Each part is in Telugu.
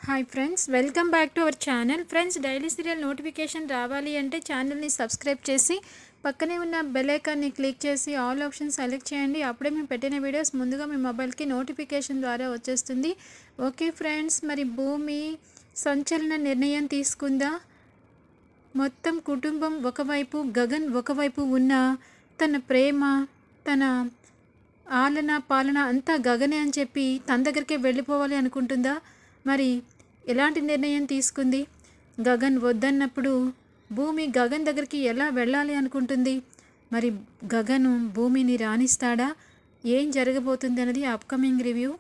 Hi friends, welcome back to our channel. Friends, daily serial notification రావాలి అంటే ఛానల్ని సబ్స్క్రైబ్ చేసి పక్కనే ఉన్న బెల్ ఐకాన్ని క్లిక్ చేసి ఆల్ ఆప్షన్ సెలెక్ట్ చేయండి. అప్పుడే మేము పెట్టిన వీడియోస్ ముందుగా మీ మొబైల్కి నోటిఫికేషన్ ద్వారా వచ్చేస్తుంది. ఓకే ఫ్రెండ్స్, మరి భూమి సంచలన నిర్ణయం తీసుకుందా? మొత్తం కుటుంబం ఒకవైపు, గగన్ ఒకవైపు ఉన్న తన ప్రేమ, తన ఆలన పాలన అంతా గగనే అని చెప్పి తన దగ్గరికే వెళ్ళిపోవాలి అనుకుంటుందా? మరి ఎలాంటి నిర్ణయం తీసుకుంది? గగన్ వద్దన్నప్పుడు భూమి గగన్ దగ్గరికి ఎలా వెళ్ళాలి అనుకుంటుంది? మరి గగను భూమిని రాణిస్తాడా? ఏం జరగబోతుంది అన్నది అప్కమింగ్ రివ్యూ.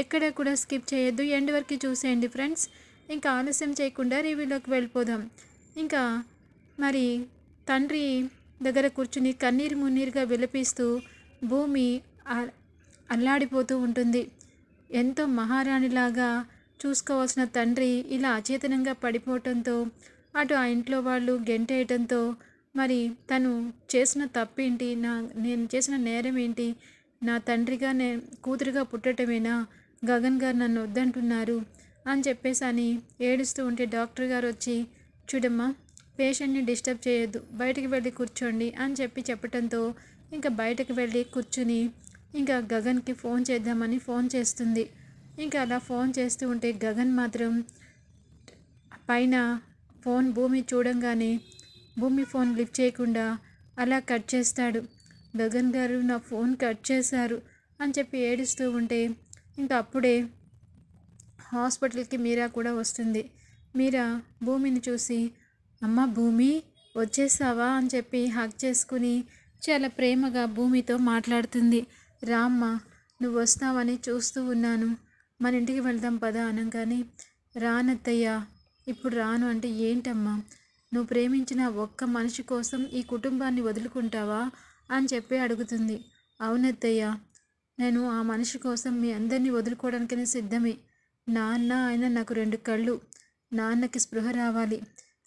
ఎక్కడ కూడా స్కిప్ చేయొద్దు, ఎండ్ వరకు చూసేయండి ఫ్రెండ్స్. ఇంకా ఆలస్యం చేయకుండా రివ్యూలోకి వెళ్ళిపోదాం. ఇంకా మరి తండ్రి దగ్గర కూర్చుని కన్నీరు మున్నీరుగా విలపిస్తూ భూమి అల్లాడిపోతూ ఉంటుంది. ఎంతో మహారాణిలాగా చూసుకోవాల్సిన తండ్రి ఇలా అచేతనంగా పడిపోవటంతో, అటు ఆ ఇంట్లో వాళ్ళు గెంటేయటంతో, మరి తను చేసిన తప్పేంటి, నేను చేసిన నేరం ఏంటి, నా తండ్రిగా కూతురుగా పుట్టటమేనా, గగన్ గారు నన్ను వద్దంటున్నారు అని చెప్పేసి అని ఏడుస్తూ ఉంటే డాక్టర్ గారు వచ్చి, చూడమ్మా, పేషెంట్ని డిస్టర్బ్ చేయొద్దు, బయటికి వెళ్ళి కూర్చోండి అని చెప్పటంతో ఇంకా బయటకు వెళ్ళి కూర్చుని ఇంకా గగన్కి ఫోన్ చేద్దామని ఫోన్ చేస్తుంది. ఇంకా అలా ఫోన్ చేస్తూ ఉంటే గగన్ మాత్రం పైన ఫోన్ భూమి చూడంగానే భూమి ఫోన్ లిఫ్ట్ చేయకుండా అలా కట్ చేస్తాడు. గగన్ గారు నా ఫోన్ కట్ చేశారు అని చెప్పి ఏడుస్తూ ఉంటే ఇంకా అప్పుడే హాస్పిటల్కి మీరా కూడా వస్తుంది. మీరా భూమిని చూసి, అమ్మ భూమి వచ్చేసావా అని చెప్పి హగ్ చేసుకుని చాలా ప్రేమగా భూమితో మాట్లాడుతుంది. రామ్మ, నువ్వు వస్తావని చూస్తూ ఉన్నాను, మన ఇంటికి వెళ్దాం పదా అనగానే, రానత్తయ్య, ఇప్పుడు రాను అంటే ఏంటమ్మా, నువ్వు ప్రేమించిన ఒక్క మనిషి కోసం ఈ కుటుంబాన్ని వదులుకుంటావా అని చెప్పి అడుగుతుంది. అవునత్తయ్య, నేను ఆ మనిషి కోసం మీ అందరినీ వదులుకోవడానికైనా సిద్ధమే. నాన్న ఆయన నాకు 2 కళ్ళు, నాన్నకి స్పృహ రావాలి,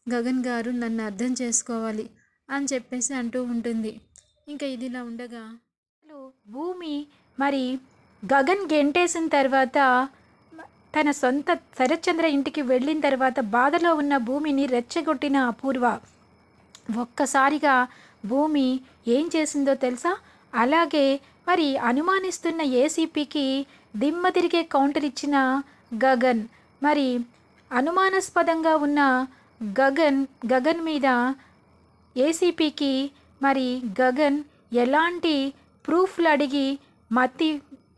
గగన్ గారు నన్ను అర్థం చేసుకోవాలి అని చెప్పేసి అంటూ ఉంటుంది. ఇంకా ఇదిలా ఉండగా భూమి మరి గగన్ గెంటేసిన తర్వాత తన సొంత శరత్చంద్ర ఇంటికి వెళ్ళిన తర్వాత బాధలో ఉన్న భూమిని రెచ్చగొట్టిన అపూర్వ ఒక్కసారిగా భూమి ఏం చేసిందో తెలుసా? అలాగే మరి అనుమానిస్తున్న ఏసీపీకి దిమ్మ తిరిగే కౌంటర్ ఇచ్చిన గగన్, మరి అనుమానాస్పదంగా ఉన్న గగన్ మీద ఏసీపీకి మరి గగన్ ఎలాంటి ప్రూఫ్లు అడిగి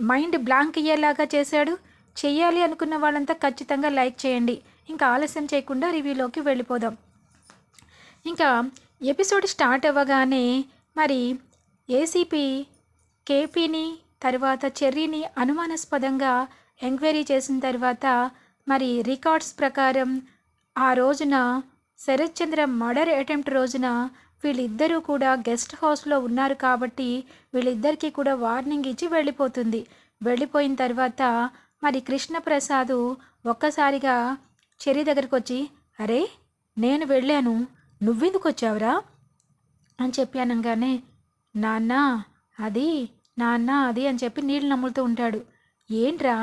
మైండ్ బ్లాంక్ అయ్యేలాగా చేశాడు. చెయ్యాలి అనుకున్న వాళ్ళంతా ఖచ్చితంగా లైక్ చేయండి. ఇంకా ఆలస్యం చేయకుండా రివ్యూలోకి వెళ్ళిపోదాం. ఇంకా ఎపిసోడ్ స్టార్ట్ అవ్వగానే మరి ఏసీపీ కేపీని తర్వాత చెర్రీని అనుమానాస్పదంగా ఎంక్వైరీ చేసిన తర్వాత మరి రికార్డ్స్ ప్రకారం ఆ రోజున శరత్చంద్ర మర్డర్ అటెంప్ట్ రోజున వీళ్ళిద్దరూ కూడా గెస్ట్ హౌస్లో ఉన్నారు కాబట్టి వీళ్ళిద్దరికీ కూడా వార్నింగ్ ఇచ్చి వెళ్ళిపోతుంది. వెళ్ళిపోయిన తర్వాత మరి కృష్ణప్రసాద్ ఒక్కసారిగా చెర్రీ దగ్గరికి వచ్చి, అరే నేను వెళ్ళాను, నువ్వెందుకు వచ్చావురా అని చెప్పి అనగానే, నాన్న అది అని చెప్పి నీళ్ళు నమ్ములుతూ ఉంటాడు. ఏంట్రా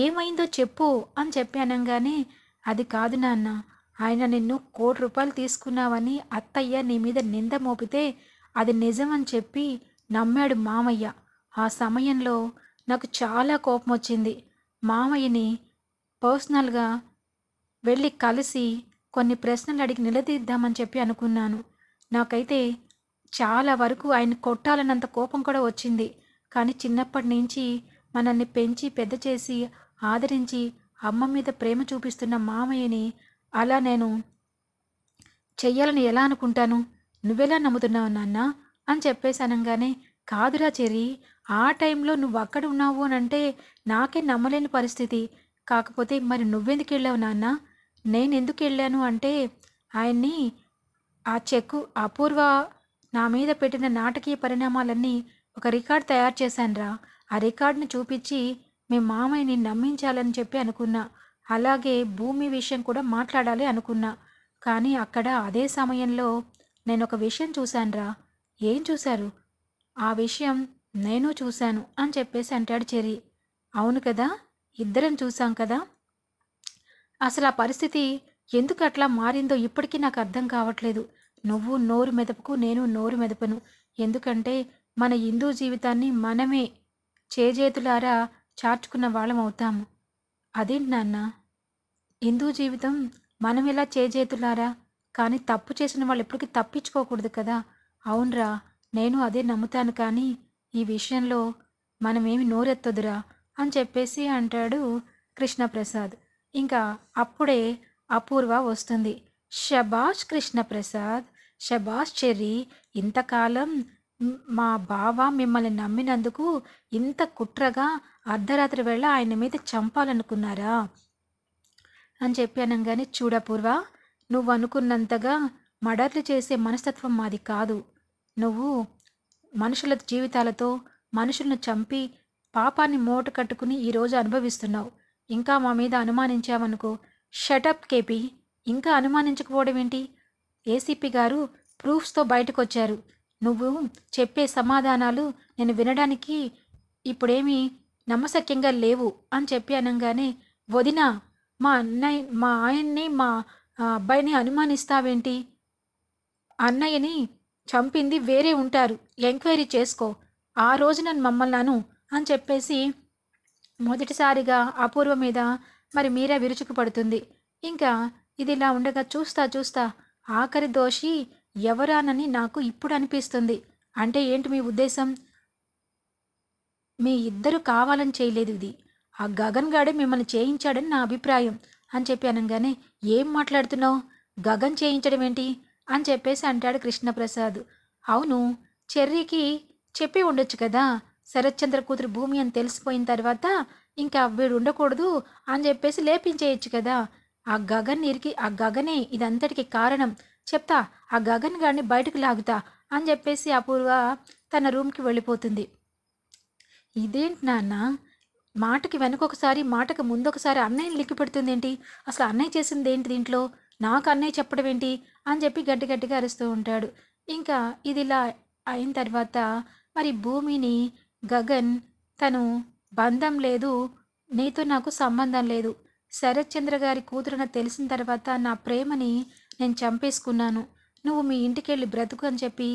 ఏమైందో చెప్పు అని చెప్పి అనగానే, అది కాదు నాన్న, ఆయన నిన్ను ₹1,00,00,000 తీసుకున్నావని అత్తయ్య నీ మీద నింద మోపితే అది నిజమని చెప్పి నమ్మాడు మామయ్య. ఆ సమయంలో నాకు చాలా కోపం వచ్చింది. మామయ్యని పర్సనల్గా వెళ్ళి కలిసి కొన్ని ప్రశ్నలు అడిగి నిలదీద్దామని చెప్పి అనుకున్నాను. నాకైతే చాలా వరకు ఆయన కొట్టాలన్నంత కోపం కూడా వచ్చింది. కానీ చిన్నప్పటి నుంచి మనల్ని పెంచి పెద్ద చేసి ఆదరించి అమ్మ మీద ప్రేమ చూపిస్తున్న మామయ్యని అలా నేను చెయ్యాలని ఎలా అనుకుంటాను? నువ్వెలా నమ్ముతున్నావు నాన్న అని చెప్పేసి అనగానే, కాదురా చెర్రీ, ఆ టైంలో నువ్వు అక్కడ ఉన్నావు అని అంటే నాకే నమ్మలేని పరిస్థితి. కాకపోతే మరి నువ్వెందుకు వెళ్ళావు నాన్న? నేను ఎందుకు వెళ్ళాను అంటే, ఆయన్ని ఆ చెక్కు అపూర్వ నా మీద పెట్టిన నాటకీయ పరిణామాలన్నీ ఒక రికార్డ్ తయారు చేశానురా. ఆ రికార్డుని చూపించి మీ మామయ్యని నమ్మించాలని చెప్పి అనుకున్నా. అలాగే భూమి విషయం కూడా మాట్లాడాలి అనుకున్నా. కానీ అక్కడ అదే సమయంలో నేను ఒక విషయం చూశానురా. ఏం చూశారు? ఆ విషయం నేను చూశాను అని చెప్పేసి అంటాడు చెర్రీ. అవును కదా, ఇద్దరం చూసాం కదా అసలు ఆ పరిస్థితి ఎందుకు అట్లా మారిందో ఇప్పటికీ నాకు అర్థం కావట్లేదు. నువ్వు నోరు మెదపకు, నేను నోరు మెదపను. ఎందుకంటే మన హిందూ జీవితాన్ని మనమే చేజేతులారా చార్చుకున్న వాళ్ళం అవుతాము. అదేంటి నాన్న, హిందూ జీవితం మనం ఎలా చేజేతులారా, కానీ తప్పు చేసిన వాళ్ళు ఎప్పటికీ తప్పించుకోకూడదు కదా. అవునరా, నేను అదే నమ్ముతాను, కానీ ఈ విషయంలో మనమేమి నోరెత్తొద్దురా అని చెప్పేసి అంటాడు కృష్ణప్రసాద్. ఇంకా అప్పుడే అపూర్వ వస్తుంది. శబాష్ కృష్ణప్రసాద్, శబాష్ చెర్రీ, ఇంతకాలం మా బావ మిమ్మల్ని నమ్మినందుకు ఇంత కుట్రగా అర్ధరాత్రి వేళ ఆయన మీద చంపాలనుకున్నారా అని చెప్పి అనగానే, చూడపూర్వ, నువ్వు అనుకున్నంతగా మర్డర్లు చేసే మనస్తత్వం మాది కాదు. నువ్వు మనుషుల జీవితాలతో మనుషులను చంపి పాపాన్ని మూట కట్టుకుని ఈరోజు అనుభవిస్తున్నావు. ఇంకా మా మీద అనుమానించావనుకో, షటప్ కేపీ, ఇంకా అనుమానించకపోవడం ఏంటి? ఏసీపీ గారు ప్రూఫ్స్తో బయటకు వచ్చారు. నువ్వు చెప్పే సమాధానాలు నేను వినడానికి ఇప్పుడేమీ నమ్మశక్యంగా లేవు అని చెప్పి అనగానే, వదినా, మా ఆయన్ని మా అబ్బాయిని అనుమానిస్తావేంటి? అన్నయ్యని చంపింది వేరే ఉంటారు, ఎంక్వైరీ చేసుకో, ఆ రోజున మమ్మల్ని అను అని చెప్పేసి మొదటిసారిగా అపూర్వ మీద మరి మీరా విరుచుకు పడుతుంది. ఇంకా ఇదిలా ఉండగా చూస్తా ఆఖరి దోషి ఎవరానని నాకు ఇప్పుడు అనిపిస్తుంది. అంటే ఏంటి మీ ఉద్దేశం? మీ ఇద్దరు కావాలని చేయలేదు ఇది. ఆ గగన్ గాడే మిమ్మల్ని చేయించాడని నా అభిప్రాయం అని చెప్పి అనగానే, ఏం మాట్లాడుతున్నావు? గగన్ చేయించడం ఏంటి అని చెప్పేసి అంటాడు కృష్ణప్రసాద్. అవును, చెర్రీకి చెప్పి ఉండొచ్చు కదా, శరత్చంద్ర కూతురు భూమి అని తెలిసిపోయిన తర్వాత ఇంకా వీడు ఉండకూడదు అని చెప్పేసి లేపించేయచ్చు కదా. ఆ గగనే ఇదంతటికి కారణం. చెప్తా, ఆ గగన్ గారిని బయటకు లాగుతా అని చెప్పేసి అపూర్వ తన రూమ్కి వెళ్ళిపోతుంది. ఇదేంటి నాన్న, మాటకి వెనకొకసారి మాటకు ముందొకసారి అన్నయ్యని లిక్కి పెడుతుందేంటి? అసలు అన్నయ్య చేసింది ఏంటి దీంట్లో? నాకు అన్నయ్య చెప్పడం ఏంటి అని చెప్పి గట్టిగా అరుస్తూ ఉంటాడు. ఇంకా ఇదిలా అయిన తర్వాత మరి భూమిని గగన్ తను బంధం లేదు, నీతో నాకు సంబంధం లేదు, శరత్చంద్ర గారి కూతురున తెలిసిన తర్వాత నా ప్రేమని నేను చంపేసుకున్నాను, నువ్వు మీ ఇంటికి వెళ్ళి బ్రతుకు అని చెప్పి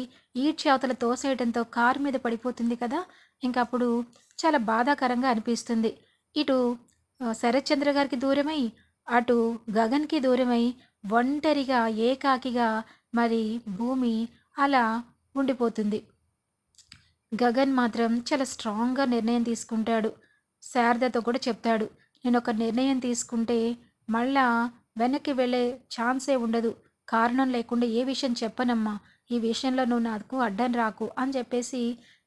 ఈడ్చేవతల తోసేయడంతో కారు మీద పడిపోతుంది కదా. ఇంకప్పుడు చాలా బాధాకరంగా అనిపిస్తుంది. ఇటు శరత్చంద్ర గారికి దూరమై, అటు గగన్కి దూరమై ఒంటరిగా ఏకాకిగా మరి భూమి అలా ఉండిపోతుంది. గగన్ మాత్రం చాలా స్ట్రాంగ్గా నిర్ణయం తీసుకుంటాడు. శారదతో కూడా చెప్తాడు, నేను ఒక నిర్ణయం తీసుకుంటే మళ్ళా వెనక్కి వెళ్ళే ఛాన్సే ఉండదు, కారణం లేకుండా ఏ విషయం చెప్పనమ్మా, ఈ విషయంలో నువ్వు నాకు అడ్డం రాకు అని చెప్పేసి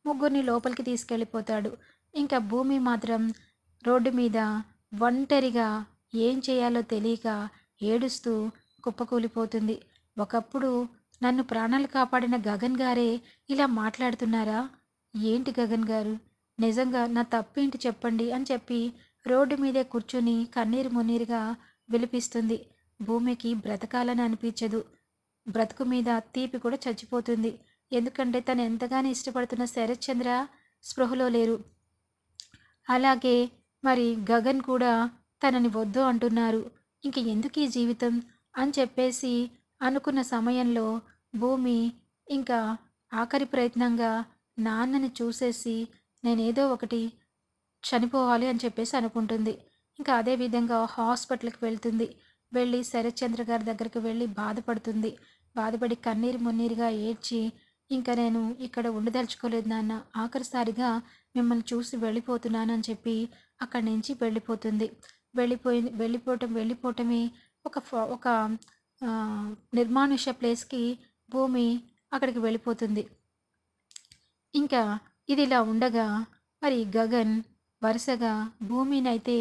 ముగ్గురిని లోపలికి తీసుకెళ్ళిపోతాడు. ఇంకా భూమి మాత్రం రోడ్డు మీద ఒంటరిగా ఏం చేయాలో తెలియక ఏడుస్తూ కుప్పకూలిపోతుంది. ఒకప్పుడు నన్ను ప్రాణాలు కాపాడిన గగన్ గారే ఇలా మాట్లాడుతున్నారా? ఏంటి గగన్ గారు, నిజంగా నా తప్పేంటి చెప్పండి అని చెప్పి రోడ్డు మీదే కూర్చొని కన్నీరు మున్నీరుగా విలిపిస్తుంది. భూమికి బ్రతకాలని అనిపించదు, బ్రతుకు మీద తీపి కూడా చచ్చిపోతుంది. ఎందుకంటే తను ఎంతగానో ఇష్టపడుతున్న శరత్చంద్ర స్పృహలో లేరు. అలాగే మరి గగన్ కూడా తనని వద్దు అంటున్నారు. ఇంక ఎందుకు ఈ జీవితం అని చెప్పేసి అనుకున్న సమయంలో భూమి ఇంకా ఆఖరి ప్రయత్నంగా నాన్నని చూసేసి నేనేదో ఒకటి చనిపోవాలి అని చెప్పేసి అనుకుంటుంది. ఇంకా అదేవిధంగా హాస్పిటల్కి వెళ్తుంది. వెళ్ళి శరత్చంద్ర గారి దగ్గరికి వెళ్ళి బాధపడుతుంది. బాధపడి కన్నీరు మున్నీరుగా ఏడ్చి, ఇంకా నేను ఇక్కడ ఉండదలుచుకోలేదు నాన్న, ఆఖరిసారిగా మిమ్మల్ని చూసి వెళ్ళిపోతున్నానని చెప్పి అక్కడి నుంచి వెళ్ళిపోతుంది. వెళ్ళిపోవటమే ఒక నిర్మానుష్య ప్లేస్కి భూమి అక్కడికి వెళ్ళిపోతుంది. ఇంకా ఇది ఇలా ఉండగా మరి గగన్ వరుసగా భూమినైతే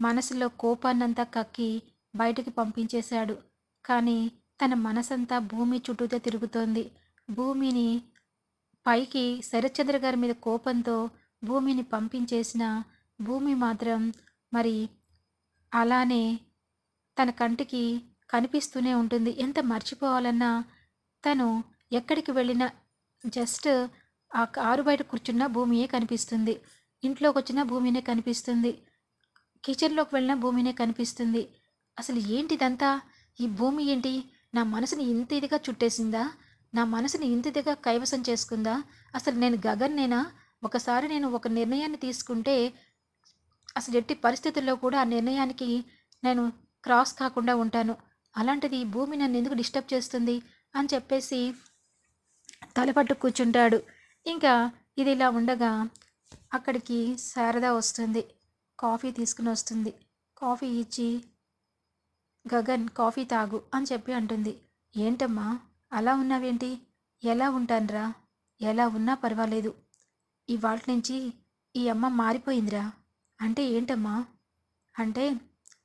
మనసులో కోపాన్నంతా కక్కి బయటికి పంపించేశాడు. కానీ తన మనసంతా భూమి చుట్టూతో తిరుగుతోంది. భూమిని పైకి శరత్చంద్ర గారి మీద కోపంతో భూమిని పంపించేసిన భూమి మాత్రం మరి అలానే తన కంటికి కనిపిస్తూనే ఉంటుంది. ఎంత మర్చిపోవాలన్నా తను ఎక్కడికి వెళ్ళినా జస్ట్ ఆ కారు బయట కూర్చున్న భూమియే కనిపిస్తుంది, ఇంట్లోకి వచ్చిన భూమినే కనిపిస్తుంది, కిచెన్లోకి వెళ్ళిన భూమినే కనిపిస్తుంది. అసలు ఏంటిదంతా? ఈ భూమి ఏంటి నా మనసుని ఇంత ఇదిగా చుట్టేసిందా? నా మనసుని ఇంత ఇదిగా కైవసం చేసుకుందా? అసలు నేను గగన్నేనా? ఒకసారి నేను ఒక నిర్ణయాన్ని తీసుకుంటే అసలు ఎట్టి పరిస్థితుల్లో కూడా ఆ నిర్ణయానికి నేను క్రాస్ కాకుండా ఉంటాను. అలాంటిది ఈ భూమి నన్ను ఎందుకు డిస్టర్బ్ చేస్తుంది అని చెప్పేసి తలపట్టు కూర్చుంటాడు. ఇంకా ఇది ఇలా ఉండగా అక్కడికి శారద వస్తుంది. కాఫీ తీసుకుని వస్తుంది. కాఫీ ఇచ్చి గగన్ కాఫీ తాగు అని చెప్పి అంటుంది. ఏంటమ్మా అలా ఉన్నావేంటి? ఎలా ఉంటానురా? ఎలా ఉన్నా పర్వాలేదు. ఇవాళ నుంచి ఈ అమ్మ మారిపోయిందిరా. అంటే ఏంటమ్మా? అంటే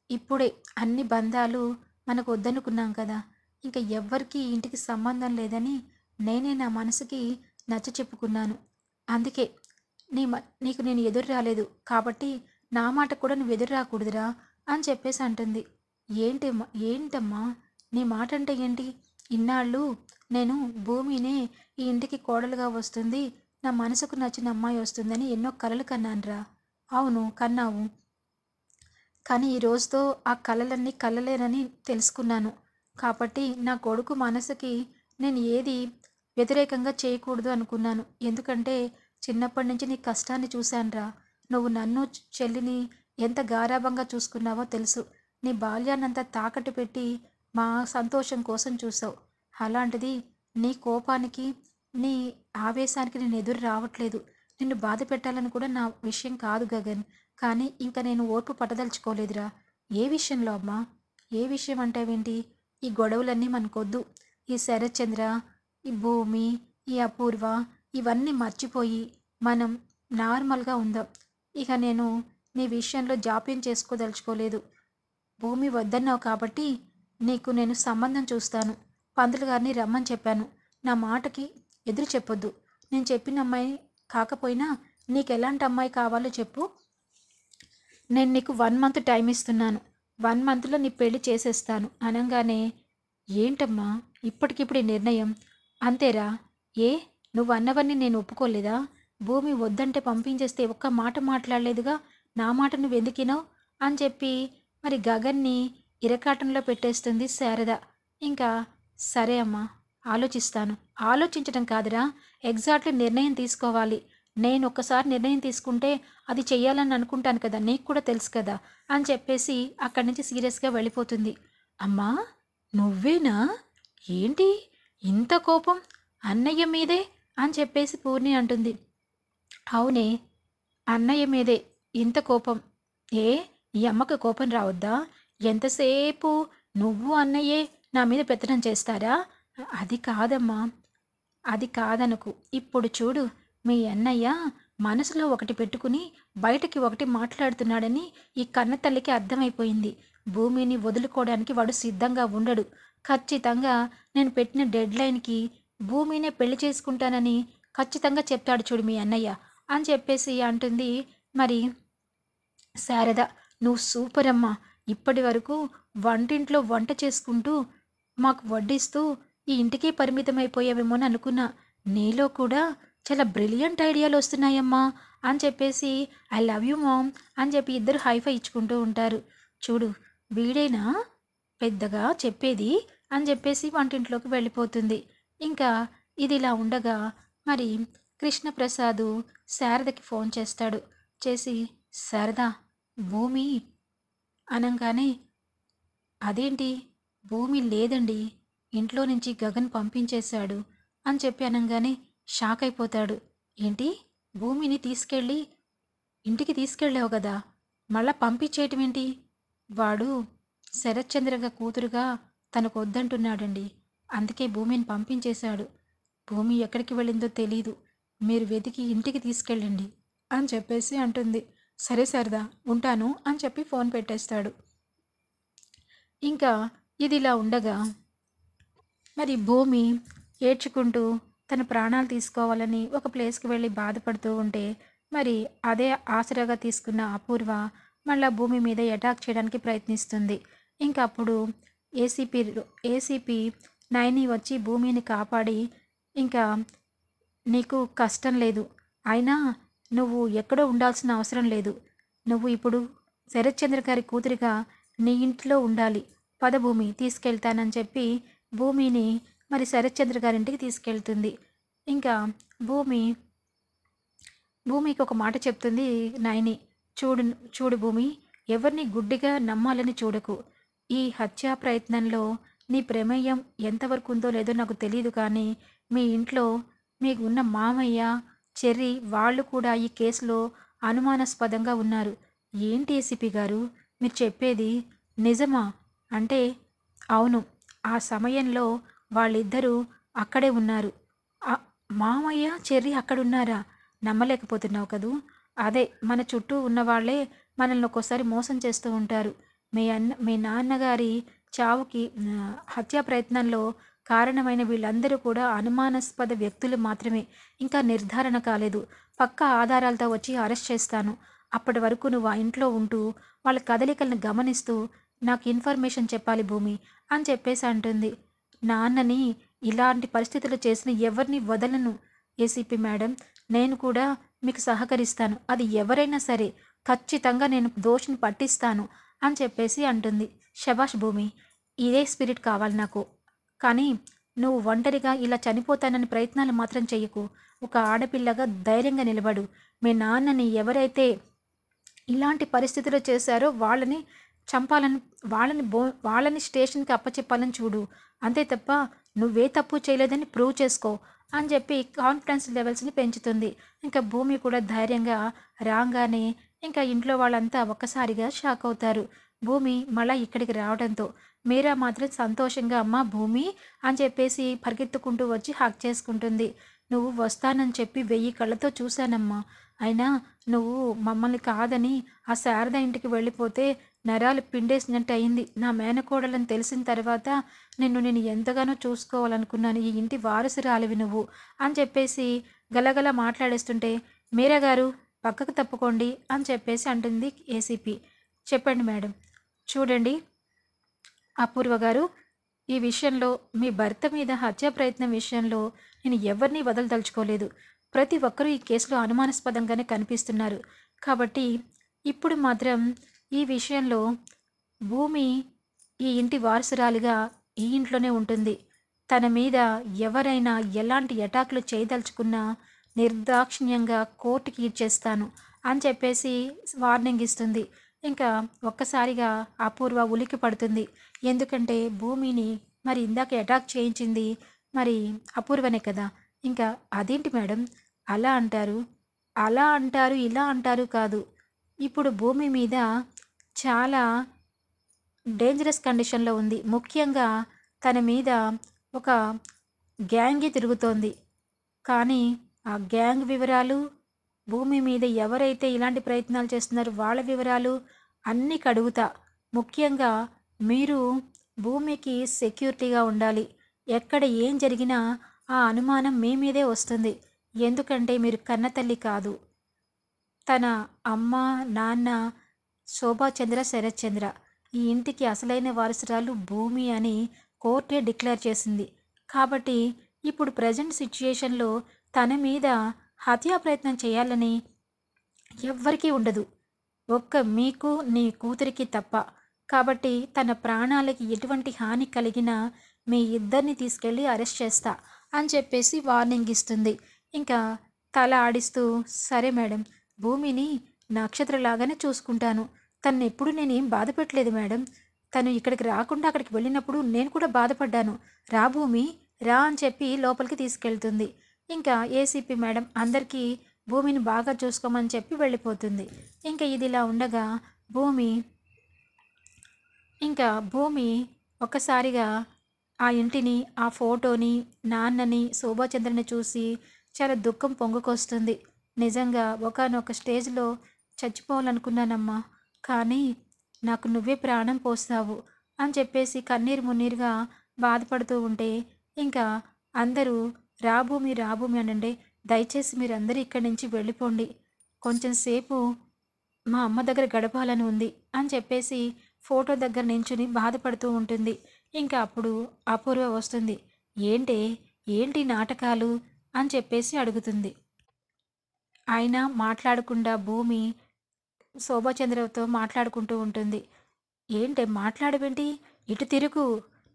ఇప్పుడే అన్ని బంధాలు మనకు వద్దనుకున్నాం కదా, ఇంకా ఎవ్వరికీ ఈ ఇంటికి సంబంధం లేదని నేనే నా మనసుకి నచ్చ చెప్పుకున్నాను. అందుకే నీకు నేను ఎదురు రాలేదు కాబట్టి నా మాట కూడా నువ్వు ఎదురు రాకూడదురా అని చెప్పేసి అంటుంది. ఏంటమ్మా నీ మాట అంటే ఏంటి? ఇన్నాళ్ళు నేను భూమినే ఈ ఇంటికి కోడలుగా వస్తుంది, నా మనసుకు నచ్చిన అమ్మాయి వస్తుందని ఎన్నో కలలు కన్నానురా. అవును కన్నావు, కానీ ఈ రోజుతో ఆ కలలన్నీ కలలేనని తెలుసుకున్నాను. కాబట్టి నా కొడుకు మనసుకి నేను ఏది వ్యతిరేకంగా చేయకూడదు అనుకున్నాను. ఎందుకంటే చిన్నప్పటి నుంచి నీ కష్టాన్ని చూశానురా. నువ్వు నన్ను చెల్లిని ఎంత గారాబంగా చూసుకున్నావో తెలుసు. నీ బాల్యాన్నంతా తాకట్టు పెట్టి మా సంతోషం కోసం చూసావు. అలాంటిది నీ కోపానికి నీ ఆవేశానికి నేను ఎదురు రావట్లేదు. నిన్ను బాధ పెట్టాలని కూడా నా విషయం కాదు గగన్. కానీ ఇంకా నేను ఓర్పు పట్టదలుచుకోలేదురా. ఏ విషయంలో అమ్మా? ఏ విషయం అంటావేంటి? ఈ గొడవలన్నీ మనకొద్దు. ఈ శరత్చంద్ర, ఈ భూమి, ఈ అపూర్వ ఇవన్నీ మర్చిపోయి మనం నార్మల్గా ఉందాం. ఇక నేను నీ విషయంలో జాప్యం చేసుకోదలుచుకోలేదు. భూమి వద్దన్నావు కాబట్టి నీకు నేను సంబంధం చూస్తాను. పంతులు గారిని రమ్మని చెప్పాను. నా మాటకి ఎదురు చెప్పొద్దు. నేను చెప్పిన అమ్మాయి కాకపోయినా నీకు ఎలాంటి అమ్మాయి కావాలో చెప్పు. నేను నీకు 1 మంత్ టైం ఇస్తున్నాను. 1 మంత్లో నీ పెళ్లి చేసేస్తాను అనగానే, ఏంటమ్మా ఇప్పటికిప్పుడు ఈ నిర్ణయం? అంతేరా? ఏ నువ్వు అన్నవన్నీ నేను ఒప్పుకోలేదా? భూమి వద్దంటే పంపించేస్తే ఒక్క మాట మాట్లాడలేదుగా. నా మాట నువ్వు ఎందుకినావు అని చెప్పి మరి గగన్ని ఇరకాటంలో పెట్టేస్తుంది శారద. ఇంకా సరే అమ్మా ఆలోచిస్తాను. ఆలోచించడం కాదురా, ఎగ్జాక్ట్లీ నిర్ణయం తీసుకోవాలి. నేను ఒక్కసారి నిర్ణయం తీసుకుంటే అది చెయ్యాలని అనుకుంటాను కదా, నీకు కూడా తెలుసు కదా అని చెప్పేసి అక్కడి నుంచి సీరియస్గా వెళ్ళిపోతుంది. అమ్మా నువ్వేనా? ఏంటి ఇంత కోపం అన్నయ్య మీదే అని చెప్పేసి పూర్ణి అంటుంది. అవునే అన్నయ్య మీదే ఇంత కోపం. ఏ ఈ అమ్మకు కోపం రావద్దా? ఎంతసేపు నువ్వు అన్నయ్యే నా మీద పెత్తనం చేస్తారా? అది కాదమ్మా, అది కాదనుకు. ఇప్పుడు చూడు, మీ అన్నయ్య మనసులో ఒకటి పెట్టుకుని బయటకి ఒకటి మాట్లాడుతున్నాడని ఈ కన్న తల్లికి అర్థమైపోయింది. భూమిని వదులుకోవడానికి వాడు సిద్ధంగా ఉండడు. ఖచ్చితంగా నేను పెట్టిన డెడ్ లైన్కి భూమినే పెళ్లి చేసుకుంటానని ఖచ్చితంగా చెప్తాడు చూడు మీ అన్నయ్య అని చెప్పేసి అంటుంది. మరి శారద నువ్వు సూపర్ అమ్మా. ఇప్పటి వరకు వంటింట్లో వంట చేసుకుంటూ మాకు వడ్డిస్తూ ఈ ఇంటికి పరిమితమైపోయావేమో అని అనుకున్నా. నీలో కూడా చాలా బ్రిలియంట్ ఐడియాలు వస్తున్నాయమ్మా అని చెప్పేసి ఐ లవ్ యూ మామ్ అని చెప్పి ఇద్దరు హైఫై ఇచ్చుకుంటూ ఉంటారు. చూడు వీడేనా పెద్దగా చెప్పేది అని చెప్పేసి వంటింట్లోకి వెళ్ళిపోతుంది. ఇంకా ఇది ఇలా ఉండగా మరి కృష్ణప్రసాద్ శారదకి ఫోన్ చేస్తాడు. చేసి శారదా భూమి అనగానే, అదేంటి భూమి లేదండి, ఇంట్లో నుంచి గగన్ పంపించేశాడు అని చెప్పి అనగానే షాక్ అయిపోతాడు. ఏంటి భూమిని తీసుకెళ్ళి ఇంటికి తీసుకెళ్ళావు కదా, మళ్ళా పంపించేయటం ఏంటి? వాడు శరత్చంద్రగా కూతురుగా తనకు వద్దంటున్నాడండి, అందుకే భూమిని పంపించేశాడు. భూమి ఎక్కడికి వెళ్ళిందో తెలీదు, మీరు వెతికి ఇంటికి తీసుకెళ్ళండి అని చెప్పేసి అంటుంది. సరే సరదా ఉంటాను అని చెప్పి ఫోన్ పెట్టేస్తాడు. ఇంకా ఇది ఇలా ఉండగా మరి భూమి ఏడ్చుకుంటూ తన ప్రాణాలు తీసుకోవాలని ఒక ప్లేస్కి వెళ్ళి బాధపడుతూ ఉంటే మరి అదే ఆసరాగా తీసుకున్న అపూర్వ మళ్ళీ భూమి మీద అటాక్ చేయడానికి ప్రయత్నిస్తుంది. ఇంకా అప్పుడు ఏసీపీ నైని వచ్చి భూమిని కాపాడి, ఇంకా నీకు కష్టం లేదు, అయినా నువ్వు ఎక్కడో ఉండాల్సిన అవసరం లేదు, నువ్వు ఇప్పుడు శరత్చంద్ర గారి కూతురిగా నీ ఇంట్లో ఉండాలి, పద భూమి తీసుకెళ్తానని చెప్పి భూమిని మరి శరత్చంద్ర గారింటికి తీసుకెళ్తుంది. ఇంకా భూమి భూమికి ఒక మాట చెప్తుంది నయని. చూడు చూడు భూమి, ఎవరిని గుడ్డిగా నమ్మాలని చూడకు. ఈ హత్యా ప్రయత్నంలో నీ ప్రమేయం ఎంతవరకు ఉందో లేదో నాకు తెలియదు, కానీ మీ ఇంట్లో మీకు ఉన్న మామయ్య, చెర్రి వాళ్ళు కూడా ఈ కేసులో అనుమానాస్పదంగా ఉన్నారు. ఏంటి ఏసీపీ గారు మీరు చెప్పేది నిజమా? అంటే అవును, ఆ సమయంలో వాళ్ళిద్దరూ అక్కడే ఉన్నారు. ఆ, మామయ్య చెర్రి అక్కడున్నారా? నమ్మలేకపోతున్నావు కదూ. అదే మన చుట్టూ ఉన్నవాళ్లే మనల్ని ఒక్కోసారి మోసం చేస్తూ ఉంటారు. మీ నాన్నగారి చావుకి హత్యా ప్రయత్నంలో కారణమైన వీళ్ళందరూ కూడా అనుమానాస్పద వ్యక్తులు మాత్రమే. ఇంకా నిర్ధారణ కాలేదు. పక్కా ఆధారాలతో వచ్చి అరెస్ట్ చేస్తాను. అప్పటి వరకు నువ్వు ఆ ఇంట్లో ఉంటూ వాళ్ళ కదలికలను గమనిస్తూ నాకు ఇన్ఫర్మేషన్ చెప్పాలి భూమి అని చెప్పేసి అంటుంది. నాన్నని ఇలాంటి పరిస్థితులు చేసిన ఎవరిని వదలను ఏసీపీ మేడం. నేను కూడా మీకు సహకరిస్తాను. అది ఎవరైనా సరే ఖచ్చితంగా నేను దోషిని పట్టిస్తాను అని చెప్పేసి అంటుంది. శభాష్ భూమి, ఇదే స్పిరిట్ కావాలి నాకు. కానీ నువ్వు ఒంటరిగా ఇలా చనిపోతానని ప్రయత్నాలు మాత్రం చెయ్యకు. ఒక ఆడపిల్లగా ధైర్యంగా నిలబడు. మీ నాన్నని ఎవరైతే ఇలాంటి పరిస్థితులు చేశారో వాళ్ళని చంపాలని, వాళ్ళని స్టేషన్కి అప్పచెప్పాలని చూడు. అంతే తప్ప నువ్వే తప్పు చేయలేదని ప్రూవ్ చేసుకో అని చెప్పి కాన్ఫిడెన్స్ లెవెల్స్ని పెంచుతుంది. ఇంకా భూమి కూడా ధైర్యంగా రాగానే ఇంకా ఇంట్లో వాళ్ళంతా ఒక్కసారిగా షాక్ అవుతారు. భూమి మళ్ళీ ఇక్కడికి రావడంతో మీరా మాత్రం సంతోషంగా అమ్మ భూమి అని చెప్పేసి పరిగెత్తుకుంటూ వచ్చి హక్ చేసుకుంటుంది. నువ్వు వస్తానని చెప్పి 1000 కళ్ళతో చూశానమ్మా. అయినా నువ్వు మమ్మల్ని కాదని ఆ శారద ఇంటికి వెళ్ళిపోతే నరాలు పిండేసినట్టు అయింది. నా మేనకోడలని తెలిసిన తర్వాత నేను ఎంతగానో చూసుకోవాలనుకున్నాను. ఈ ఇంటి వారసురాలివి నువ్వు అని చెప్పేసి గలగల మాట్లాడేస్తుంటే, మీరా గారు పక్కకు తప్పుకోండి అని చెప్పేసి అంటుంది ఏసీపీ. చెప్పండి మేడం. చూడండి అపూర్వ గారు, ఈ విషయంలో మీ భర్త మీద హత్యా ప్రయత్నం విషయంలో నేను ఎవరిని వదలదలుచుకోలేదు. ప్రతి ఒక్కరూ ఈ కేసులో అనుమానాస్పదంగానే కనిపిస్తున్నారు. కాబట్టి ఇప్పుడు మాత్రం ఈ విషయంలో భూమి ఈ ఇంటి వారసురాలిగా ఈ ఇంట్లోనే ఉంటుంది. తన మీద ఎవరైనా ఎలాంటి అటాక్లు చేయదలుచుకున్నా నిర్దాక్షిణ్యంగా కోర్టుకి ఇచ్చేస్తాను అని చెప్పేసి వార్నింగ్ ఇస్తుంది. ఇంకా ఒక్కసారిగా అపూర్వ ఉలికి పడుతుంది. ఎందుకంటే భూమిని మరి ఇందాక అటాక్ చేయించింది మరి అపూర్వనే కదా. ఇంకా అదేంటి మేడం అలా అంటారు, అలా అంటారు, ఇలా అంటారు కాదు. ఇప్పుడు భూమి మీద చాలా డేంజరస్ కండిషన్లో ఉంది. ముఖ్యంగా తన మీద ఒక గ్యాంగే తిరుగుతోంది. కానీ ఆ గ్యాంగ్ వివరాలు, భూమి మీద ఎవరైతే ఇలాంటి ప్రయత్నాలు చేస్తున్నారో వాళ్ళ వివరాలు అన్నీ కడుగుతా. ముఖ్యంగా మీరు భూమికి సెక్యూరిటీగా ఉండాలి. ఎక్కడ ఏం జరిగినా ఆ అనుమానం మీ మీదే వస్తుంది. ఎందుకంటే మీరు కన్నతల్లి కాదు. తన అమ్మ, నాన్న శోభాచంద్ర, శరత్చంద్ర. ఈ ఇంటికి అసలైన వారసురాలు భూమి అని కోర్టే డిక్లేర్ చేసింది. కాబట్టి ఇప్పుడు ప్రజెంట్ సిచ్యుయేషన్లో తన మీద హత్యా ప్రయత్నం చేయాలని ఎవ్వరికీ ఉండదు, ఒక్క మీకు నీ కూతురికి తప్ప. కాబట్టి తన ప్రాణాలకి ఎటువంటి హాని కలిగినా మీ ఇద్దరిని తీసుకెళ్ళి అరెస్ట్ చేస్తా అని చెప్పేసి వార్నింగ్ ఇస్తుంది. ఇంకా తల ఆడిస్తూ సరే మేడం, భూమిని నక్షత్రలాగానే చూసుకుంటాను. తను ఎప్పుడు నేనేం బాధ పెట్టలేదు మేడం. తను ఇక్కడికి రాకుండా అక్కడికి వెళ్ళినప్పుడు నేను కూడా బాధపడ్డాను. రా భూమి రా అని చెప్పి లోపలికి తీసుకెళ్తుంది. ఇంకా ఏసీపీ మేడం అందరికీ భూమిని బాగా చూసుకోమని చెప్పి వెళ్ళిపోతుంది. ఇంకా ఇదిలా ఉండగా భూమి ఒక్కసారిగా ఆ ఇంటిని, ఆ ఫోటోని, నాన్నని, శోభాచంద్రని చూసి చాలా దుఃఖం పొంగుకొస్తుంది. నిజంగా ఒకానొక స్టేజ్లో చచ్చిపోవాలనుకున్నానమ్మా, కానీ నాకు నువ్వే ప్రాణం పోస్తావు అని చెప్పేసి కన్నీరు మున్నీరుగా బాధపడుతూ ఉంటే ఇంకా అందరూ రాభూమి రాభూమి అనండి, దయచేసి మీరందరూ ఇక్కడి నుంచి వెళ్ళిపోండి, కొంచెం సేపు మా అమ్మ దగ్గర గడపాలని ఉంది అని చెప్పేసి ఫోటో దగ్గర నించుని బాధపడుతూ ఉంటుంది. ఇంకా అప్పుడు అపూర్వ వస్తుంది. ఏంటి నాటకాలు అని చెప్పేసి అడుగుతుంది. అయినా మాట్లాడకుండా భూమి శోభాచంద్రతో మాట్లాడుకుంటూ ఉంటుంది. ఏంటే మాట్లాడవేంటి? ఇటు తిరుగు.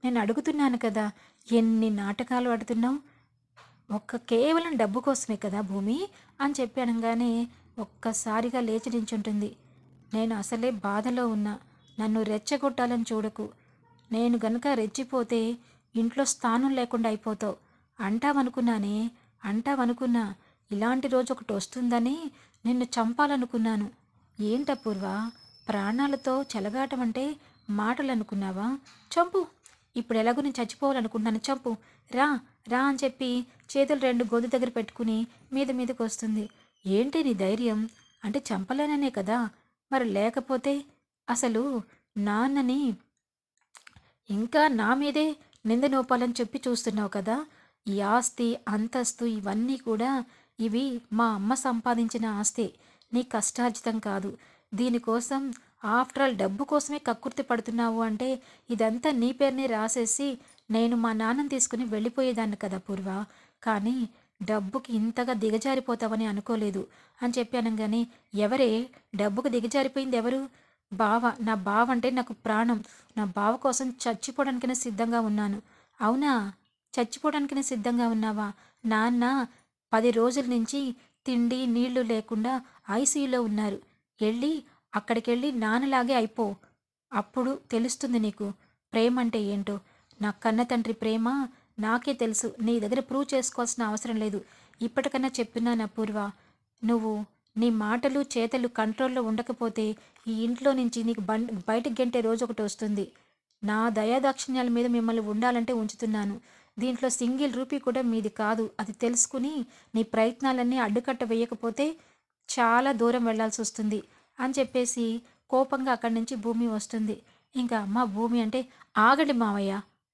నేను అడుగుతున్నాను కదా! ఎన్ని నాటకాలు ఆడుతున్నావు? కేవలం డబ్బు కోసమే కదా భూమి అని చెప్పి అనగానే ఒక్కసారిగా లేచి నించుంటుంది. నేను అసలే బాధలో ఉన్నా. నన్ను రెచ్చగొట్టాలని చూడకు. నేను గనుక రెచ్చిపోతే ఇంట్లో స్థానం లేకుండా అయిపోతావు అంటావనుకున్నానే. అంటావనుకున్నా. ఇలాంటి రోజు ఒకటి వస్తుందని నిన్ను చంపాలనుకున్నాను. ఏంటపూర్వ, ప్రాణాలతో చెలగాటం అంటే మాటలు అనుకున్నావా? చంపు. ఇప్పుడు ఎలాగో నేను చచ్చిపోవాలనుకుంటున్నాను. చంపు. రా రా అని చెప్పి చేతులు రెండు గొంతు దగ్గర పెట్టుకుని మీదకి వస్తుంది. ఏంటి నీ ధైర్యం? అంటే చంపలేననే కదా. మరి లేకపోతే అసలు నాన్నని ఇంకా నా మీదే నింద నోపాలని చెప్పి చూస్తున్నావు కదా. ఈ ఆస్తి అంతస్తు ఇవన్నీ కూడా ఇవి మా అమ్మ సంపాదించిన ఆస్తే, నీ కష్టార్జితం కాదు. దీనికోసం ఆఫ్టర్ ఆల్ డబ్బు కోసమే కక్కుర్తి పడుతున్నావు అంటే ఇదంతా నీ పేరునే రాసేసి నేను మా నాన్నని తీసుకుని వెళ్ళిపోయేదాన్ని కదా పూర్వ. కానీ డబ్బుకి ఇంతగా దిగజారిపోతావని అనుకోలేదు అని చెప్పి అనగానే, ఎవరే డబ్బుకు దిగజారిపోయింది? ఎవరు? బావ. నా బావ అంటే నాకు ప్రాణం. నా బావ కోసం చచ్చిపోవడానికైనా సిద్ధంగా ఉన్నాను. అవునా? చచ్చిపోవడానికైనా సిద్ధంగా ఉన్నావా? నాన్న 10 రోజుల నుంచి తిండి నీళ్లు లేకుండా ఐసీయూలో ఉన్నారు. వెళ్ళి అక్కడికెళ్ళి నాన్నలాగే అయిపో. అప్పుడు తెలుస్తుంది నీకు ప్రేమ అంటే ఏంటో. నా కన్న తండ్రి ప్రేమ నాకే తెలుసు. నీ దగ్గర ప్రూవ్ చేసుకోవాల్సిన అవసరం లేదు. ఇప్పటికన్నా చెప్తున్నాను అపూర్వ, నువ్వు నీ మాటలు చేతలు కంట్రోల్లో ఉండకపోతే ఈ ఇంట్లో నుంచి నీకు బయటకు గెంటే రోజు ఒకటి వస్తుంది. నా దయాదాక్షిణ్యాల మీద మిమ్మల్ని ఉండాలంటే ఉంచుతున్నాను. దీంట్లో సింగిల్ రూపీ కూడా మీది కాదు. అది తెలుసుకుని నీ ప్రయత్నాలన్నీ అడ్డుకట్ట వేయకపోతే చాలా దూరం వెళ్లాల్సి వస్తుంది అని చెప్పేసి కోపంగా అక్కడి నుంచి భూమి వస్తుంది. ఇంకా అమ్మ భూమి అంటే, ఆగండి మావయ్య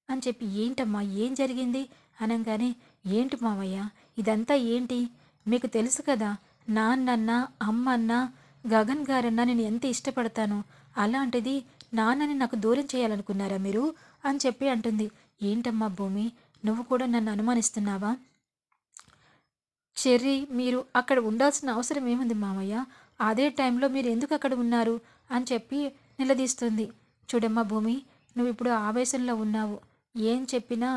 అని చెప్పి, ఏంటమ్మా ఏం జరిగింది అనగానే, ఏంటి మావయ్య ఇదంతా ఏంటి? మీకు తెలుసు కదా నాన్నన్నా అమ్మన్నా గగన్ గారన్నా నేను ఎంత ఇష్టపడతాను. అలాంటిది నాన్నని నాకు దూరం చేయాలనుకున్నారా మీరు అని చెప్పి అంటుంది. ఏంటమ్మా భూమి, నువ్వు కూడా నన్ను అనుమానిస్తున్నావా? చెర్రీ, మీరు అక్కడ ఉండాల్సిన అవసరం ఏముంది మామయ్య? అదే టైంలో మీరు ఎందుకు అక్కడ ఉన్నారు అని చెప్పి నిలదీస్తుంది. చూడమ్మా భూమి, నువ్వు ఇప్పుడు ఆవేశంలో ఉన్నావు. ఏం చెప్పినా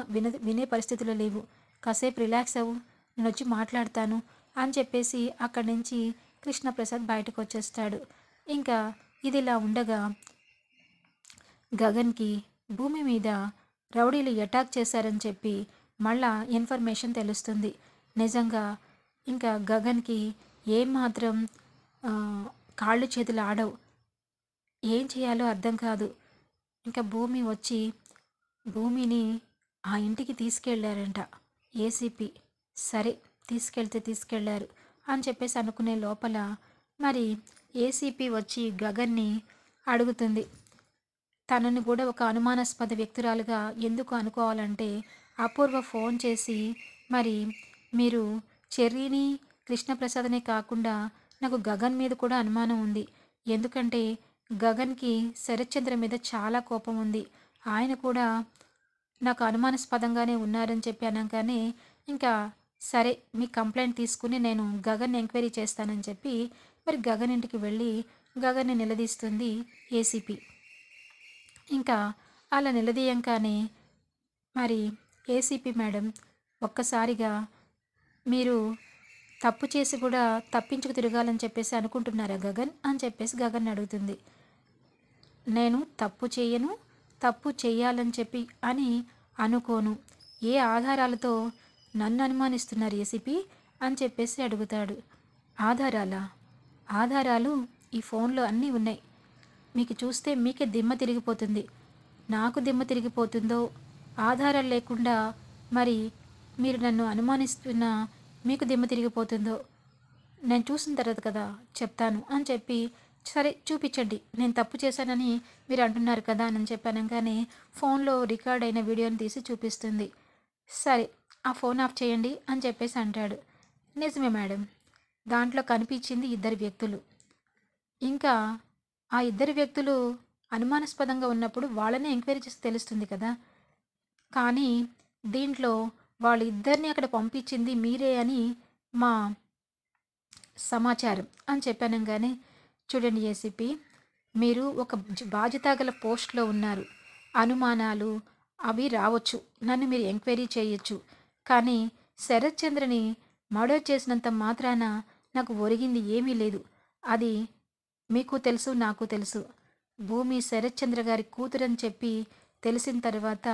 వినే పరిస్థితిలో లేవు. కాసేపు రిలాక్స్ అవ్వు, నేను వచ్చి మాట్లాడతాను అని చెప్పేసి అక్కడి నుంచి కృష్ణప్రసాద్ బయటకు వచ్చేస్తాడు. ఇంకా ఇదిలా ఉండగా గగన్కి భూమి మీద రౌడీలు అటాక్ చేశారని చెప్పి మళ్ళా ఇన్ఫర్మేషన్ తెలుస్తుంది. నిజంగా ఇంకా గగన్కి ఏమాత్రం కాళ్ళు చేతులు ఆడవు. ఏం చేయాలో అర్థం కాదు. ఇంకా భూమి వచ్చి భూమిని ఆ ఇంటికి తీసుకెళ్ళారంట ఏసీపీ. సరే తీసుకెళ్ళారు అని చెప్పేసి అనుకునే లోపల మరి ఏసీపీ వచ్చి గగన్ని అడుగుతుంది. తనని కూడా ఒక అనుమానాస్పద వ్యక్తురాలుగా ఎందుకు అనుకోవాలంటే, అపూర్వ ఫోన్ చేసి మరి మీరు చెర్రీని కృష్ణప్రసాద్నే కాకుండా నాకు గగన్ మీద కూడా అనుమానం ఉంది. ఎందుకంటే గగన్కి శరత్చంద్ర మీద చాలా కోపం ఉంది. ఆయన కూడా నాకు అనుమానాస్పదంగానే ఉన్నారని చెప్పి అనగానే, ఇంకా సరే మీ కంప్లైంట్ తీసుకుని నేను గగన్ ఎంక్వైరీ చేస్తానని చెప్పి మరి గగన్ ఇంటికి వెళ్ళి గగన్ని నిలదీస్తుంది ఏసీపీ. ఇంకా అలా నిలదీయంగానే మరి ఏసీపీ మేడం ఒక్కసారిగా మీరు తప్పు చేసి కూడా తప్పించుకు తిరగాలని చెప్పేసి అనుకుంటున్నారా గగన్ అని చెప్పేసి గగన్ అడుగుతుంది. నేను తప్పు చేయను, తప్పు చెయ్యాలని చెప్పి అని అనుకోను. ఏ ఆధారాలతో నన్ను అనుమానిస్తున్నారు ఏసీపీ అని చెప్పేసి అడుగుతాడు. ఆధారాలు ఈ ఫోన్లో అన్నీ ఉన్నాయి. మీకు చూస్తే మీకే దిమ్మ తిరిగిపోతుంది. నాకు దిమ్మ తిరిగిపోతుందో, ఆధారాలు లేకుండా మరి మీరు నన్ను అనుమానిస్తున్నా మీకు దిమ్మ తిరిగిపోతుందో నేను చూసిన తర్వాత కదా చెప్తాను అని చెప్పి, సరే చూపించండి, నేను తప్పు చేశానని మీరు అంటున్నారు కదా అని చెప్పానంగానే ఫోన్లో రికార్డ్ అయిన వీడియోని తీసి చూపిస్తుంది. సరే ఆ ఫోన్ ఆఫ్ చేయండి అని చెప్పేసి అంటాడు. నిజమే మేడం, దాంట్లో కనిపించింది 2 వ్యక్తులు. ఇంకా ఆ 2 వ్యక్తులు అనుమానాస్పదంగా ఉన్నప్పుడు వాళ్ళనే ఎంక్వైరీ చేసి తెలుస్తుంది కదా. కానీ దీంట్లో వాళ్ళిద్దరిని అక్కడ పంపించింది మీరే అని మా సమాచారం అని చెప్పానంగానే, చూడండి ఏసీపీ, మీరు ఒక బాధ్యత గల పోస్ట్లో ఉన్నారు. అనుమానాలు అవి రావచ్చు, నన్ను మీరు ఎంక్వైరీ చేయొచ్చు. కానీ శరత్ చంద్రని మర్డర్ చేసినంత మాత్రాన నాకు ఒరిగింది ఏమీ లేదు. అది మీకు తెలుసు, నాకు తెలుసు. భూమి శరత్ చంద్ర గారి కూతురని చెప్పి తెలిసిన తర్వాత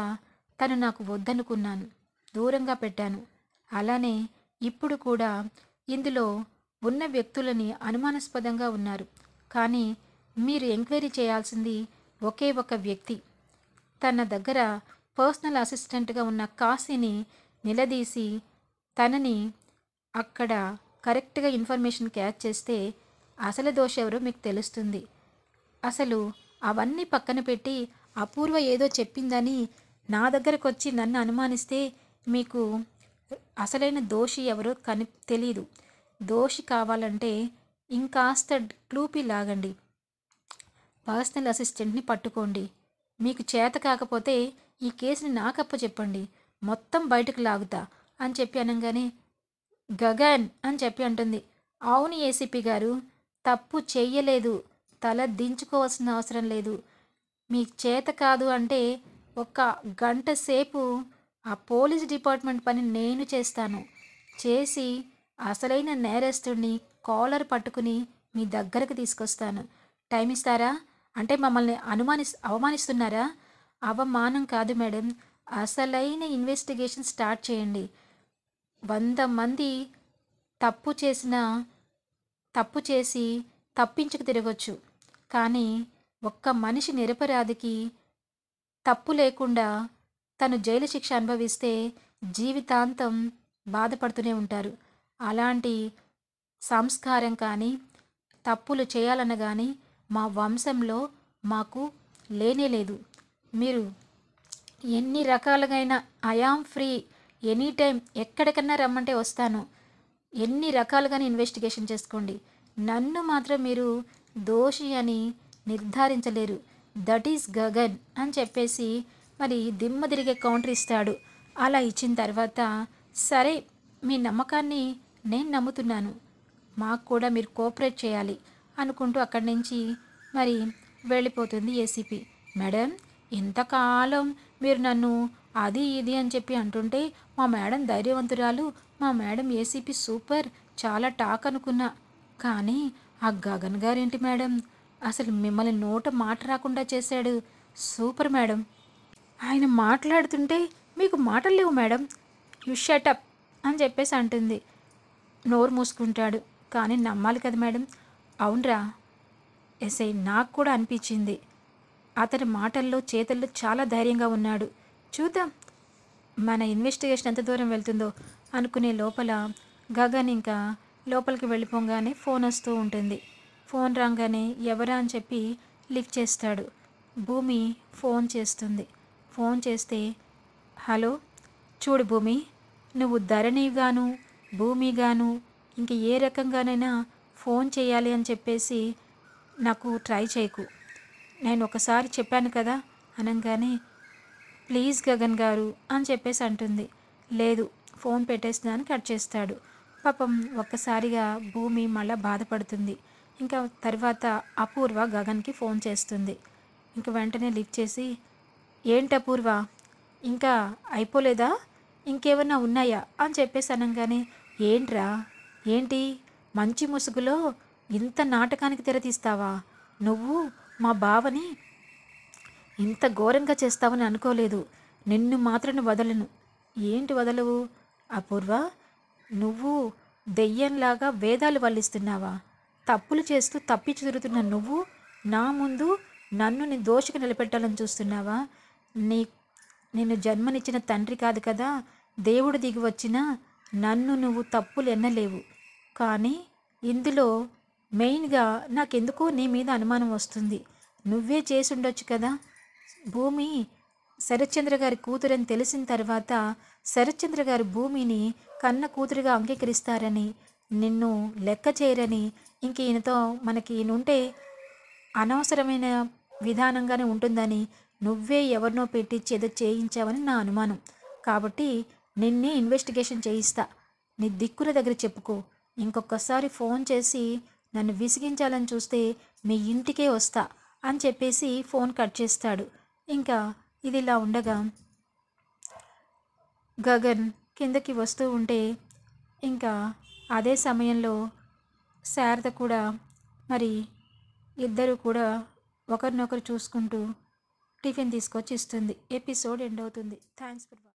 తను నాకు వద్దనుకున్నాను, దూరంగా పెట్టాను. అలానే ఇప్పుడు కూడా ఇందులో ఉన్న వ్యక్తులని అనుమానాస్పదంగా ఉన్నారు. కానీ మీరు ఎంక్వైరీ చేయాల్సింది ఒకే ఒక వ్యక్తి. తన దగ్గర పర్సనల్ అసిస్టెంట్గా ఉన్న కాశీని నిలదీసి తనని అక్కడ కరెక్ట్గా ఇన్ఫర్మేషన్ క్యాచ్ చేస్తే అసలు దోష ఎవరో మీకు తెలుస్తుంది. అసలు అవన్నీ పక్కన పెట్టి అపూర్వ ఏదో చెప్పిందని నా దగ్గరకు వచ్చి నన్ను అనుమానిస్తే మీకు అసలైన దోషి ఎవరో తెలీదు. దోషి కావాలంటే ఇంకాస్త క్లూపీ లాగండి, పర్సనల్ అసిస్టెంట్ని పట్టుకోండి. మీకు చేత కాకపోతే ఈ కేసుని నాకప్ప చెప్పండి, మొత్తం బయటకు లాగుతా అని చెప్పి అనగానే గగన్ అని చెప్పి అంటుంది. అవును ఏసీపీ గారు, తప్పు చెయ్యలేదు, తల దించుకోవాల్సిన అవసరం లేదు. మీకు చేత కాదు అంటే ఒక గంట సేపు ఆ పోలీస్ డిపార్ట్మెంట్ పని నేను చేస్తాను. చేసి అసలైన నేరస్తుడిని కాలర్ పట్టుకుని మీ దగ్గరకు తీసుకొస్తాను. టైం ఇస్తారా? అంటే మమ్మల్ని అవమానిస్తున్నారా? అవమానం కాదు మేడం, అసలైన ఇన్వెస్టిగేషన్ స్టార్ట్ చేయండి. 100 మంది తప్పు చేసి తప్పించుకు తిరగొచ్చు, కానీ ఒక్క మనిషి నిరపరాధికి తప్పు లేకుండా తను జైలు శిక్ష అనుభవిస్తే జీవితాంతం బాధపడుతూనే ఉంటారు. అలాంటి సంస్కారం కానీ తప్పులు చేయాలన్న కానీ మా వంశంలో మాకు లేనే లేదు. మీరు ఎన్ని రకాలుగైనా ఐఆమ్ ఫ్రీ, ఎనీ టైం ఎక్కడికన్నా రమ్మంటే వస్తాను. ఎన్ని రకాలుగానే ఇన్వెస్టిగేషన్ చేసుకోండి. నన్ను మాత్రం మీరు దోషి అని నిర్ధారించలేరు. దట్ ఈస్ గగన్ అని చెప్పేసి మరి దిమ్మ తిరిగే కౌంటర్ ఇస్తాడు. అలా ఇచ్చిన తర్వాత సరే మీ నమ్మకాన్ని నేను నమ్ముతున్నాను, మాకు కూడా మీరు కోఆపరేట్ చేయాలి అనుకుంటూ అక్కడి నుంచి మరి వెళ్ళిపోతుంది ఏసీపీ. మేడం, ఇంతకాలం మీరు నన్ను అది ఇది అని చెప్పి అంటుంటే మా మేడం ధైర్యవంతురాలు, మా మేడం ఏసీపీ సూపర్, చాలా టాక్ అనుకున్నా. కానీ ఆ గగన్ గారేంటి మేడం, అసలు మిమ్మల్ని నోట మాట రాకుండా చేశాడు. సూపర్ మేడం, ఆయన మాట్లాడుతుంటే మీకు మాటలు లేవు మేడం, యు షటప్ అని చెప్పేసి అంటుంది. నోరు మూసుకుంటాడు. కానీ నమ్మాలి కదా మేడం. అవునరా ఎస్ఐ, నాకు కూడా అనిపించింది. అతని మాటల్లో చేతల్లో చాలా ధైర్యంగా ఉన్నాడు. చూద్దాం మన ఇన్వెస్టిగేషన్ ఎంత దూరం వెళ్తుందో అనుకునే లోపల గగన్ ఇంకా లోపలికి వెళ్ళిపోగానే ఫోన్ వస్తూ ఉంటుంది. ఫోన్ రాగానే ఎవరా అని చెప్పి లిఫ్ట్ చేస్తాడు. భూమి ఫోన్ చేస్తుంది. ఫోన్ చేస్తే హలో, చూడు భూమి, నువ్వు ధరణిగాను భూమిగాను ఇంక ఏ రకంగానైనా ఫోన్ చేయాలి అని చెప్పేసి నాకు ట్రై చేయకు. నేను ఒకసారి చెప్పాను కదా అనగానే ప్లీజ్ గగన్ గారు అని చెప్పేసి అంటుంది. లేదు, ఫోన్ పెట్టేస్తున్నాను, కట్ చేస్తాడు. పాపం ఒక్కసారిగా భూమి మళ్ళీ బాధపడుతుంది. ఇంకా తర్వాత అపూర్వ గగన్కి ఫోన్ చేస్తుంది. ఇంకా వెంటనే లిఫ్ట్ చేసి ఏంటి అపూర్వ, ఇంకా అయిపోలేదా, ఇంకేమన్నా ఉన్నాయా అని చెప్పేసి అనగానే ఏంట్రా, ఏంటి మంచి ముసుగులో ఇంత నాటకానికి తెరతీస్తావా? నువ్వు మా బావని ఇంత ఘోరంగా చేస్తావని అనుకోలేదు. నిన్ను మాత్రం వదలను. ఏంటి వదలవు అపూర్వ? నువ్వు దెయ్యంలాగా వేదాలు వల్లిస్తున్నావా? తప్పులు చేస్తూ తప్పించి తిరుగుతున్న నువ్వు నా ముందు నన్ను నీ దోషికి నిలబెట్టాలని చూస్తున్నావా? నిన్ను జన్మనిచ్చిన తండ్రి కాదు కదా, దేవుడు దిగి వచ్చినా నన్ను నువ్వు తప్పులు ఎన్నలేవు. కానీ ఇందులో మెయిన్గా నాకెందుకో నీ మీద అనుమానం వస్తుంది. నువ్వే చేసి ఉండొచ్చు కదా. భూమి శరత్చంద్ర గారి కూతురని తెలిసిన తర్వాత శరత్చంద్ర గారి భూమిని కన్న కూతురుగా అంగీకరిస్తారని, నిన్ను లెక్క చేయరని, ఇంక ఈయనతో మనకి ఈయనుంటే అనవసరమైన విధానంగానే ఉంటుందని నువ్వే ఎవరినో పెట్టించి ఏదో చేయించావని నా అనుమానం. కాబట్టి నిన్నే ఇన్వెస్టిగేషన్ చేయిస్తా. నీ దిక్కుల దగ్గర చెప్పుకో. ఇంకొకసారి ఫోన్ చేసి నన్ను విసిగించాలని చూస్తే మీ ఇంటికే వస్తా అని చెప్పేసి ఫోన్ కట్ చేస్తాడు. ఇంకా ఇది ఇలా ఉండగా గగన్ కిందకి వస్తూ ఉంటే ఇంకా అదే సమయంలో శారద కూడా మరి ఇద్దరు కూడా ఒకరినొకరు చూసుకుంటూ టిఫిన్ తీసుకొచ్చి ఇస్తుంది. ఎపిసోడ్ ఎండ్ అవుతుంది. Thanks for watching.